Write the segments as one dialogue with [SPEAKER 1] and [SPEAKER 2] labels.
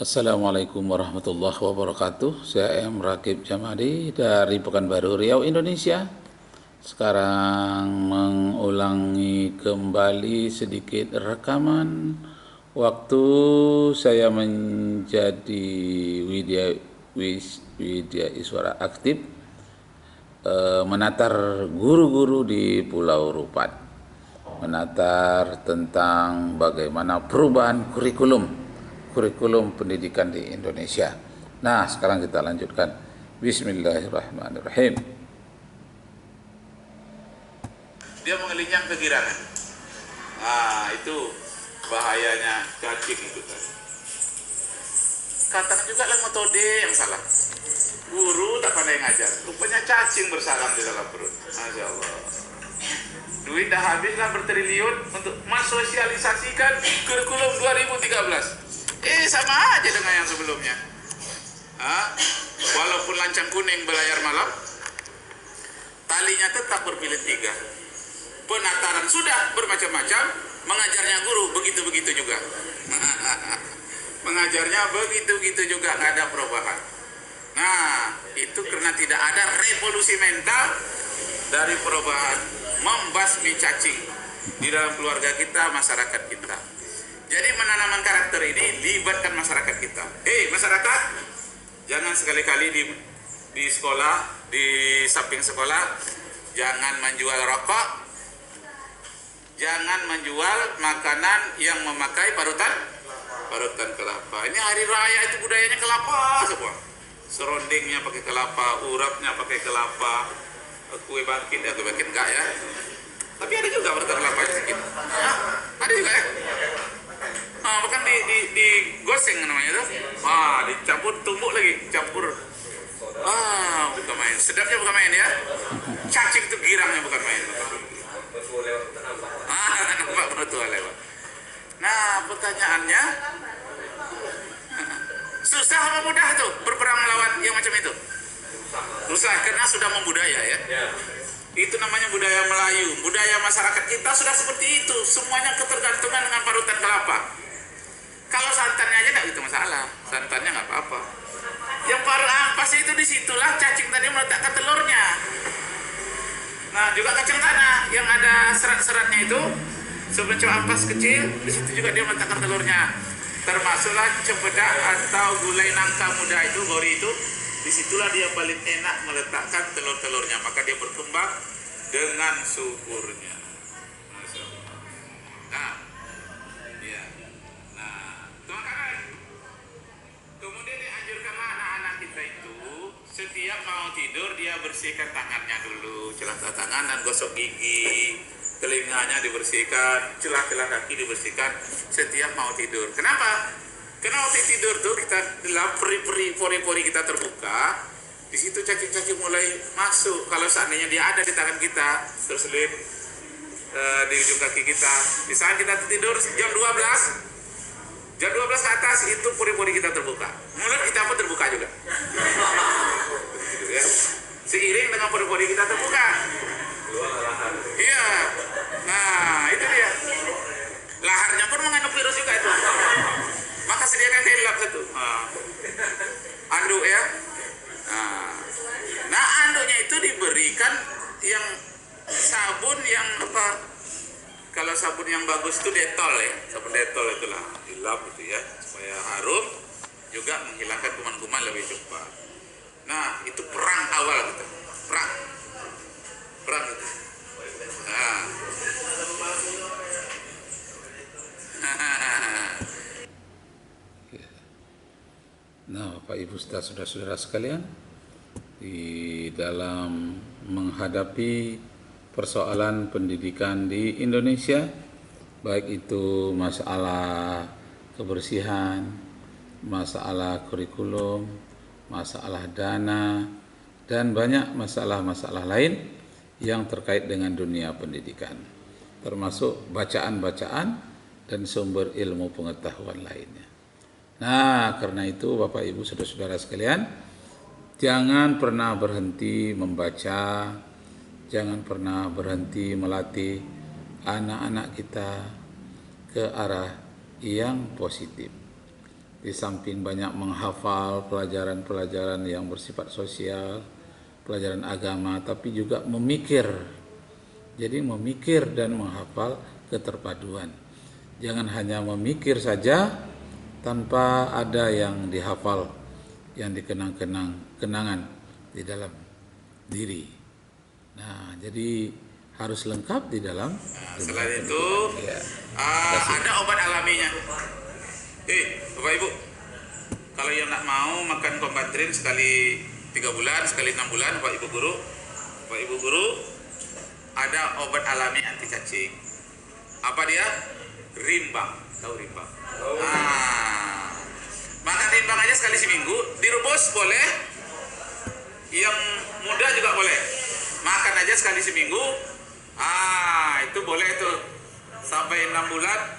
[SPEAKER 1] Assalamualaikum warahmatullahi wabarakatuh. Saya M. Rakib Jamadi dari Pekanbaru Riau, Indonesia. Sekarang mengulangi kembali sedikit rekaman waktu saya menjadi Widya Iswara aktif menatar guru-guru di Pulau Rupat, menatar tentang bagaimana perubahan kurikulum pendidikan di Indonesia. Nah, sekarang kita lanjutkan. Bismillahirrahmanirrahim. Dia mengelincang kegirangan. Nah, itu bahayanya cacing itu tadi. Katakan juga lah metode yang salah. Guru tak pandai ngajar, rupanya cacing bersarang di dalam perut. Masya Allah. Duit dah habislah bertriliun untuk mensosialisasikan kurikulum 2013. Sama aja dengan yang sebelumnya. Walaupun lancang kuning berlayar malam, talinya tetap berpilit tiga. Penataran sudah bermacam-macam, mengajarnya guru begitu-begitu juga. Mengajarnya begitu-begitu juga, nggak ada perubahan. Nah, itu karena tidak ada revolusi mental dari perubahan membasmi cacing di dalam keluarga kita, masyarakat kita. Jadi menanamkan karakter ini libatkan masyarakat kita. Masyarakat, jangan sekali-kali di sekolah, di samping sekolah, jangan menjual rokok, jangan menjual makanan yang memakai parutan kelapa. Ini hari raya itu budayanya kelapa semua. Serondingnya pakai kelapa, urapnya pakai kelapa, kue bangkit enggak ya. Tapi ada juga parutan kelapa sedikit. Ada juga ya. Bahkan di goseng namanya tuh. Dicampur tumbuk lagi, campur. Bukan main. Sedapnya bukan main ya. Cacing itu girangnya bukan main. Nampak betul lewat. Nah, pertanyaannya, susah apa mudah tuh berperang melawan yang macam itu? Susah karena sudah membudaya ya. Itu namanya budaya Melayu. Budaya masyarakat kita sudah seperti itu. Semuanya ketergantungan dengan parutan kelapa. Kalau santannya aja nggak itu masalah. Santannya nggak apa-apa. Yang paruh ampas itu disitulah cacing tadi meletakkan telurnya. Nah, juga kacang tanah yang ada serat-seratnya itu seperti ampas kecil, di situ juga dia meletakkan telurnya. Termasuklah cempedak atau gulai nangka muda itu, gori itu, disitulah dia paling enak meletakkan telur-telurnya, maka dia berkembang dengan suburnya. Nah, ya. Nah, teman-teman, kemudian dianjurkanlah anak-anak kita itu setiap mau tidur dia bersihkan tangannya dulu, celana tangan dan gosok gigi. Telinganya dibersihkan, celah-celah kaki dibersihkan setiap mau tidur. Kenapa? Karena waktu tidur tuh kita dalam pori-pori kita terbuka, di situ cacing-cacing mulai masuk. Kalau seandainya dia ada di tangan kita, terselip di ujung kaki kita. Di saat kita tidur jam 12 ke atas itu pori-pori kita terbuka. Mulut kita pun terbuka juga. Ya. Seiring dengan pori-pori kita terbuka. Iya. Nah, itu dia. Laharnya pun mengandung virus juga itu. Maka sediakan helap satu. Anduk ya. Nah, anduknya itu diberikan yang sabun yang apa? Kalau sabun yang bagus itu Detol ya. Sabun Detol itulah dilap gitu ya, supaya harum juga menghilangkan kuman-kuman lebih cepat. Nah, itu perang awal gitu. Perang gitu. Nah, Bapak Ibu saudara-saudara sekalian, di dalam menghadapi persoalan pendidikan di Indonesia, baik itu masalah kebersihan, masalah kurikulum, masalah dana, dan banyak masalah-masalah lain yang terkait dengan dunia pendidikan, termasuk bacaan-bacaan dan sumber ilmu pengetahuan lainnya. Nah, karena itu Bapak Ibu saudara-saudara sekalian, jangan pernah berhenti membaca, jangan pernah berhenti melatih anak-anak kita ke arah yang positif.
[SPEAKER 2] di samping banyak menghafal pelajaran-pelajaran yang bersifat sosial, pelajaran agama, tapi juga memikir. Jadi memikir dan menghafal keterpaduan. Jangan hanya memikir saja tanpa ada yang dihafal, yang kenangan di dalam diri. Nah, jadi harus lengkap di dalam.
[SPEAKER 1] Selain itu, ada obat alaminya. Bapak Ibu, kalau yang nggak mau makan Kompatrin sekali 3 bulan, sekali 6 bulan, Bapak Ibu guru, ada obat alami anti cacing. Apa dia? Rimbang. Tahu rimbang? Makan rimbang aja sekali seminggu, direbus boleh, yang muda juga boleh. Makan aja sekali seminggu, itu boleh tuh. Sampai 6 bulan,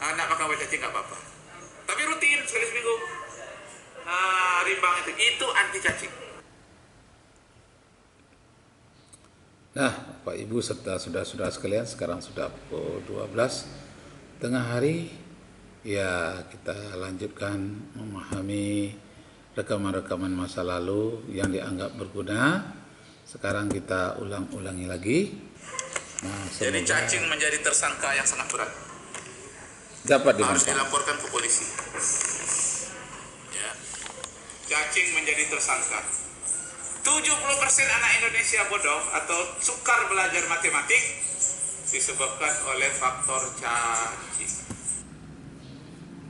[SPEAKER 1] nggak makan obat cacing nggak apa-apa. Tapi rutin sekali seminggu. Rimbang itu anti cacing.
[SPEAKER 2] Nah, Bapak Ibu serta saudara-saudara sekalian, sekarang sudah pukul 12 tengah hari. Ya, kita lanjutkan memahami rekaman-rekaman masa lalu yang dianggap berguna. Sekarang kita ulang-ulangi lagi. Nah,
[SPEAKER 1] jadi cacing menjadi tersangka yang sangat berat. Harus dilaporkan ke polisi. Ya. Cacing menjadi tersangka. 70% anak Indonesia bodoh atau sukar belajar matematik disebabkan oleh faktor cacing.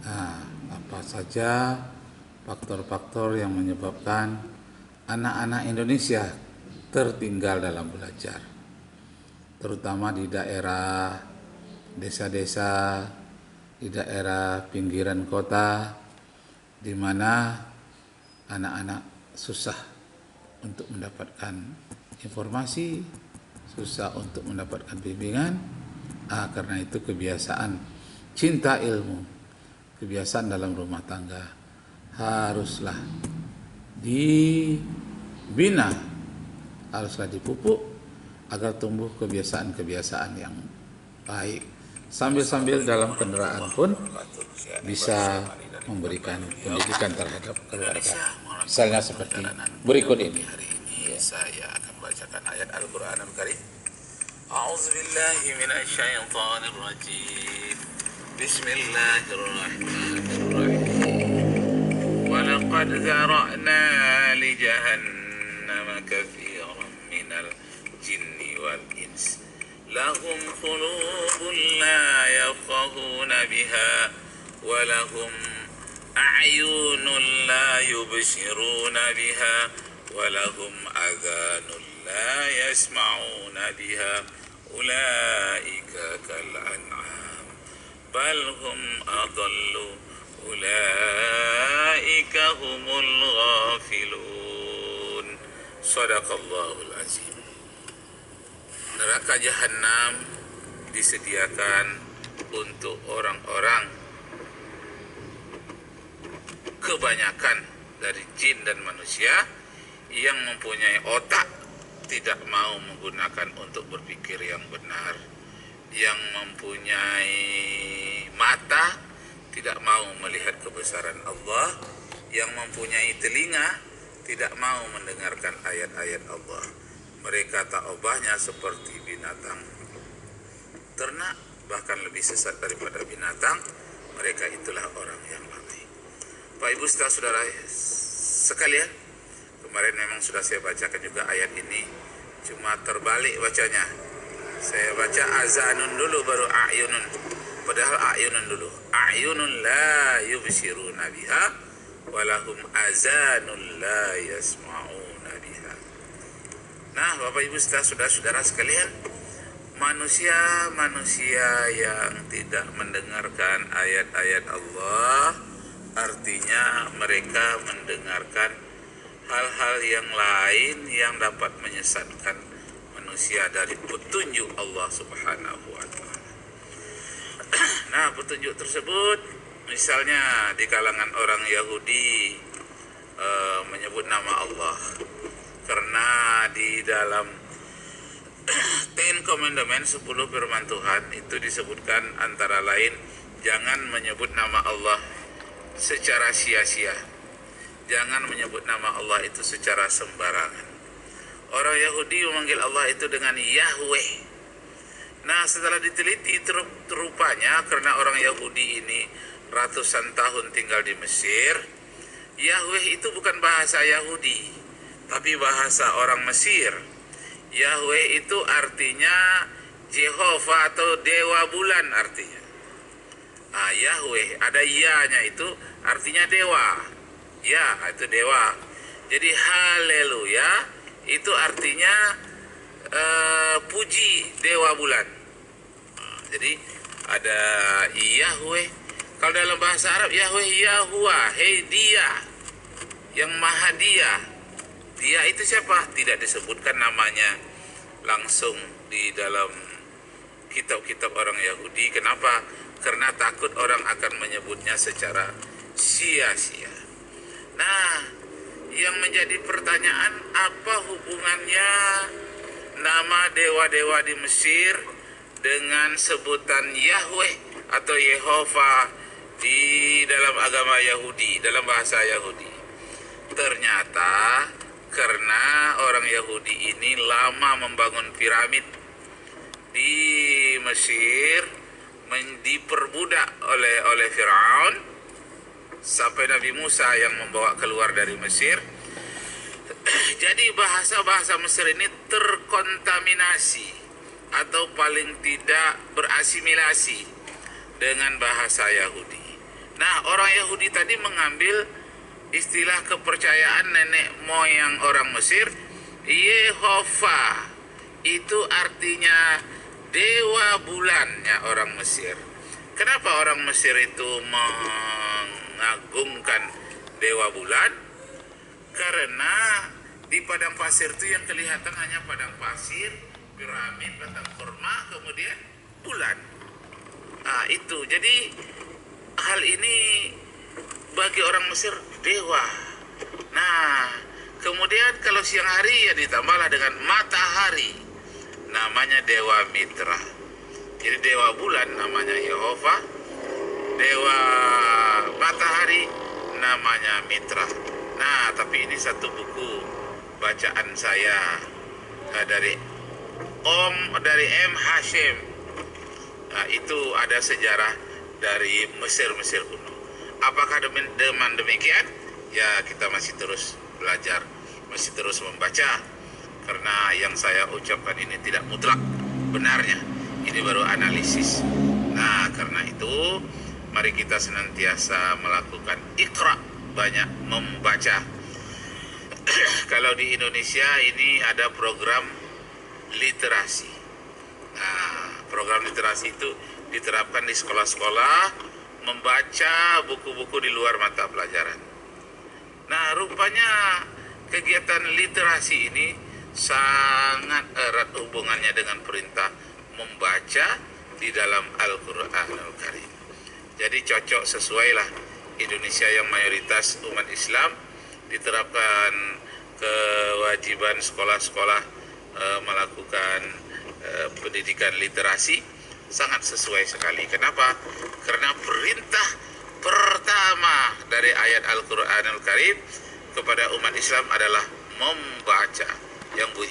[SPEAKER 2] Nah, apa saja faktor-faktor yang menyebabkan anak-anak Indonesia tertinggal dalam belajar, terutama di daerah desa-desa, di daerah pinggiran kota, di mana anak-anak susah untuk mendapatkan informasi, susah untuk mendapatkan bimbingan. Karena itu kebiasaan cinta ilmu, kebiasaan dalam rumah tangga haruslah dibina, haruslah dipupuk agar tumbuh kebiasaan-kebiasaan yang baik. Sambil-sambil dalam kendaraan pun bisa memberikan pendidikan terhadap keluarga. Misalnya seperti berikut ini.
[SPEAKER 1] Hari ini saya akan bacakan ayat Al-Qur'anul Karim. A'udzubillahi minasyaitonir rajim. Bismillahirrahmanirrahim. Wa laqad zara'na li jahannama katsiran minal jinni wal ins. Lahum qulubun la yafqahuna biha wa lahum a'yunun la yubsiruna biha wa lahum adhanun la yasma'una biha ulaika kal an'am bal hum adallu ulaika humul ghafilun. Shadaqallahul azim. Neraka jahanam disediakan untuk orang-orang kebanyakan dari jin dan manusia yang mempunyai otak tidak mau menggunakan untuk berpikir yang benar, yang mempunyai mata tidak mau melihat kebesaran Allah, yang mempunyai telinga tidak mau mendengarkan ayat-ayat Allah. Mereka tak ubahnya seperti binatang ternak, bahkan lebih sesat daripada binatang. Mereka itulah orang yang lalai. Pak Ibu saudara sekalian, kemarin memang sudah saya bacakan juga ayat ini, cuma terbalik bacanya. Saya baca azanun dulu baru a'yunun, padahal a'yunun dulu. A'yunun la yubsiruna biha walahum azanun la yasma'una biha. Nah, Bapak Ibu saudara-saudara sekalian, manusia yang tidak mendengarkan ayat-ayat Allah, artinya mereka mendengarkan hal-hal yang lain yang dapat menyesatkan manusia dari petunjuk Allah Subhanahu wa Ta'ala. Nah, petunjuk tersebut misalnya di kalangan orang Yahudi menyebut nama Allah, karena di dalam Ten Commandment 10 firman Tuhan itu disebutkan antara lain jangan menyebut nama Allah secara sia-sia. Jangan menyebut nama Allah itu secara sembarangan. Orang Yahudi memanggil Allah itu dengan Yahweh. Nah, setelah diteliti rupanya karena orang Yahudi ini ratusan tahun tinggal di Mesir, Yahweh itu bukan bahasa Yahudi, tapi bahasa orang Mesir. Yahweh itu artinya Jehovah atau Dewa Bulan artinya. Nah, Yahweh ada ya-nya itu artinya dewa. Ya, itu dewa. Jadi haleluya itu artinya puji Dewa Bulan. Nah, jadi ada Yahweh. Kalau dalam bahasa Arab Yahweh Yahuwah, hei dia yang maha dia. Dia itu siapa? Tidak disebutkan namanya langsung di dalam kitab-kitab orang Yahudi. Kenapa? Karena takut orang akan menyebutnya secara sia-sia. Nah, yang menjadi pertanyaan, apa hubungannya nama dewa-dewa di Mesir dengan sebutan Yahweh atau Yehovah di dalam agama Yahudi, dalam bahasa Yahudi? Ternyata karena orang Yahudi ini lama membangun piramid di Mesir, diperbudak oleh Firaun sampai Nabi Musa yang membawa keluar dari Mesir. Jadi bahasa-bahasa Mesir ini terkontaminasi atau paling tidak berasimilasi dengan bahasa Yahudi. Nah, orang Yahudi tadi mengambil istilah kepercayaan nenek moyang orang Mesir, Yehovah. Itu artinya dewa bulannya orang Mesir. Kenapa orang Mesir itu mengagungkan dewa bulan? Karena di padang pasir itu yang kelihatan hanya padang pasir, piramid, batang kurma, kemudian bulan. Nah, itu. Jadi hal ini bagi orang Mesir dewa. Nah, kemudian kalau siang hari ya ditambahlah dengan matahari, namanya Dewa Mitra. Jadi dewa bulan namanya Yehovah, dewa matahari namanya Mitra. Nah, tapi ini satu buku bacaan saya dari M. Hashim. Nah, itu ada sejarah dari Mesir kuno. Apakah demikian? Ya, kita masih terus belajar, masih terus membaca. Karena yang saya ucapkan ini tidak mutlak benarnya. Ini baru analisis. Nah, karena itu mari kita senantiasa melakukan iqra, banyak membaca. Kalau di Indonesia ini ada program literasi. Nah, program literasi itu diterapkan di sekolah-sekolah, membaca buku-buku di luar mata pelajaran. Nah, rupanya kegiatan literasi ini sangat erat hubungannya dengan perintah membaca di dalam Al-Quranul Karim. Jadi cocok, sesuailah Indonesia yang mayoritas umat Islam, diterapkan kewajiban sekolah-sekolah melakukan pendidikan literasi, sangat sesuai sekali. Kenapa? Karena perintah pertama dari ayat Al-Quranul Karim kepada umat Islam adalah membaca, yang bunyi